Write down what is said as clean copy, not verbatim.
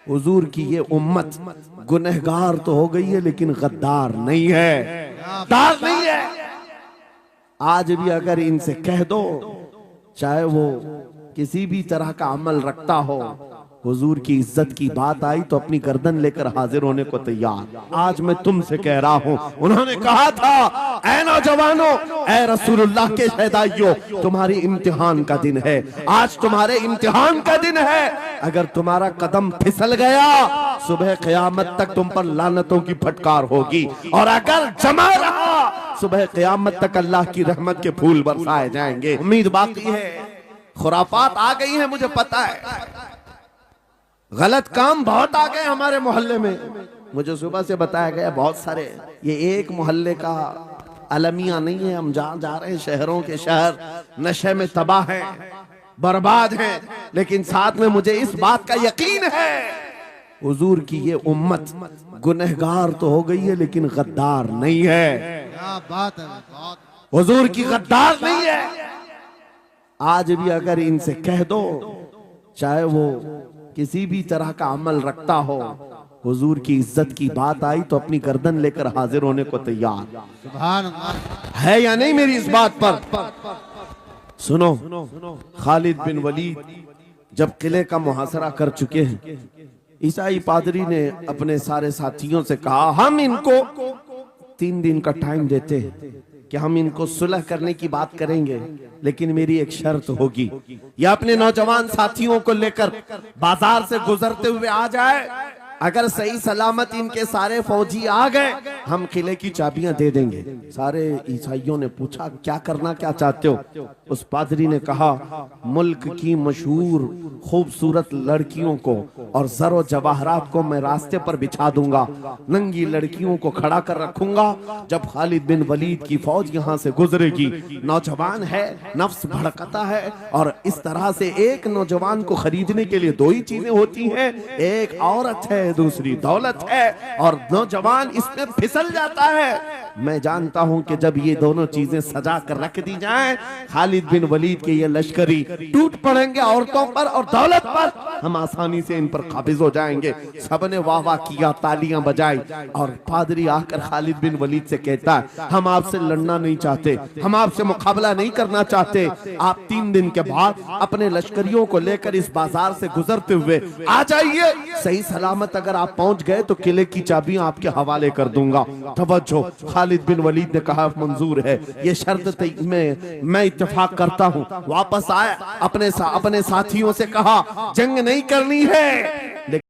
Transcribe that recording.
हुजूर की ये उम्मत गुनहगार तो हो गई है लेकिन गद्दार नहीं है, गद्दार नहीं है। आज भी अगर इनसे कह दो, चाहे वो किसी भी तरह का अमल रखता हो, हुजूर की इज्जत की बात आई तो अपनी गर्दन लेकर हाजिर होने को तैयार। आज मैं तुमसे कह रहा हूं, उन्होंने कहा था, ऐ नौजवानों, ऐ रसूलुल्लाह के शहदाइयों, तुम्हारी इम्तिहान का दिन है, आज तुम्हारे इम्तिहान का दिन है। अगर तुम्हारा कदम फिसल गया, सुबह क़यामत तक तुम पर लानतों की फटकार होगी, और अगर जमा रहा, सुबह क़यामत तक अल्लाह की रहमत के फूल बरसाए जाएंगे। उम्मीद बाकी है। खुराफात आ गई है, मुझे पता है, गलत काम बहुत आ गए हमारे मोहल्ले में। मुझे सुबह से बताया गया बहुत सारे, ये एक मोहल्ले का अलमिया नहीं है, हम जहाँ जा रहे हैं शहरों के शहर नशे में तबाह हैं, बर्बाद हैं, लेकिन साथ में मुझे इस बात का यकीन है, हुजूर की ये उम्मत गुनहगार तो हो गई है लेकिन गद्दार नहीं है। क्या बात है, हुजूर की गद्दार नहीं है। आज भी अगर इनसे कह दो, चाहे वो किसी भी तरह का अमल रखता हो, हुजूर की इज्जत की बात आई तो अपनी गर्दन लेकर हाजिर होने को तैयार। सुभान अल्लाह। है या नहीं मेरी इस बात पर? सुनो, खालिद बिन वलीद जब किले का मुहासरा कर चुके हैं, ईसाई पादरी ने अपने सारे साथियों से कहा, हम इनको 3 दिन का टाइम देते हैं कि हम इनको सुलह करने की बात करेंगे, लेकिन मेरी एक शर्त होगी, या अपने नौजवान साथियों को लेकर बाजार से गुजरते हुए आ जाए, अगर सही सलामत इनके सारे फौजी आ गए, हम किले की चाबियां दे देंगे। सारे ईसाइयों ने पूछा, क्या करना क्या चाहते हो? उस पादरी ने कहा, मुल्क की मशहूर खूबसूरत लड़कियों को और जरो जवाहरात को मैं रास्ते पर बिछा दूंगा, नंगी लड़कियों को खड़ा कर रखूंगा, जब खालिद बिन वलीद की फौज यहाँ से गुजरेगी, नौजवान है, नफ्स भड़कता है, और इस तरह से एक नौजवान को खरीदने के लिए 2 ही चीजें होती हैं, एक औरत है, दूसरी दौलत है, और नौजवान इसमें फिसल जाता है। मैं जानता हूं कि जब ये दोनों चीजें सजा कर रख दी जाएं, खालिद बिन वलीद के ये लश्करी टूट पड़ेंगे औरतों पर और दौलत पर, हम आसानी से इन पर काबिज हो जाएंगे। सबने वाह वाह किया, तालियां बजाई, और पादरी आकर खालिद बिन वलीद से कहता है, हम आपसे लड़ना नहीं चाहते, हम आपसे मुकाबला नहीं करना चाहते, आप 3 दिन के बाद अपने लश्करियों को लेकर इस बाजार से गुजरते हुए आ जाइए, सही सलामत अगर आप पहुंच गए तो किले की चाबियां आपके हवाले कर दूंगा। तवज्जो, खालिद बिन वलीद ने कहा, मंजूर है, ये शर्त मैं इत्तेफाक करता हूं। वापस आया, अपने साथियों से कहा, जंग नहीं करनी है,